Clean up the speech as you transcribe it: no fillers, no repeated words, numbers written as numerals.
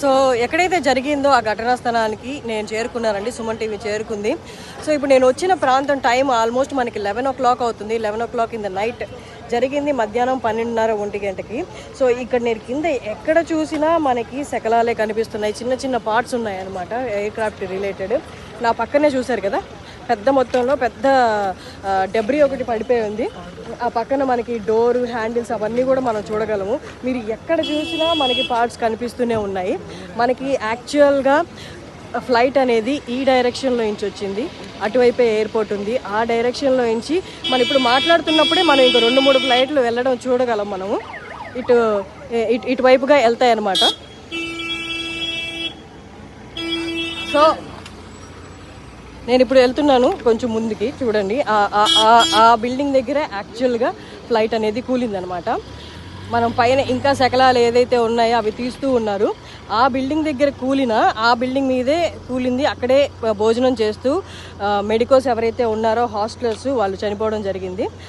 So ఎక్కడైతే జరిగిందో ఆ ఘటనా స్థలానికి నేను చేరుకున్నానండి. సుమన్ టీవీ చేరుకుంది. సో ఇప్పుడు నేను వచ్చిన ప్రాంతం టైం ఆల్మోస్ట్ మనకి 11 o'clock అవుతుంది. 11 o'clock ఇన్ ద నైట్ జరిగింది. మధ్యాహ్నం 12:30, 1 గంటకి. సో ఇక్కడ నేను కింద ఎక్కడ చూసినా మనకి శకలాలే కనిపిస్తున్నాయి. చిన్న చిన్న పార్ట్స్ ఉన్నాయి అనమాట, ఎయిర్ క్రాఫ్ట్ రిలేటెడ్. నా పక్కనే చూశారు కదా, పెద్ద మొత్తంలో పెద్ద డెబ్రీ ఒకటి పడిపోయి ఉంది. ఆ పక్కన మనకి డోరు, హ్యాండిల్స్ అవన్నీ కూడా మనం చూడగలము. మీరు ఎక్కడ చూసినా మనకి పార్ట్స్ కనిపిస్తూనే ఉన్నాయి. మనకి యాక్చువల్గా ఫ్లైట్ అనేది ఈ డైరెక్షన్లో నుంచి వచ్చింది. అటువైపే ఎయిర్పోర్ట్ ఉంది. ఆ డైరెక్షన్లో నుంచి మనం ఇప్పుడు మాట్లాడుతున్నప్పుడే మనం ఇంకో 2-3 ఫ్లైట్లు వెళ్ళడం చూడగలం. మనము ఇటువైపుగా వెళ్తాయి అన్నమాట. సో నేను ఇప్పుడు వెళ్తున్నాను కొంచెం ముందుకి. చూడండి, ఆ బిల్డింగ్ దగ్గరే యాక్చువల్గా ఫ్లైట్ అనేది కూలిందనమాట. మనం పైన ఇంకా శకలాలు ఏదైతే ఉన్నాయో అవి తీస్తూ ఉన్నారు. ఆ బిల్డింగ్ దగ్గర ఆ బిల్డింగ్ మీదే కూలింది. అక్కడే భోజనం చేస్తూ మెడికోస్ ఎవరైతే ఉన్నారో హాస్టలర్స్ వాళ్ళు చనిపోవడం జరిగింది.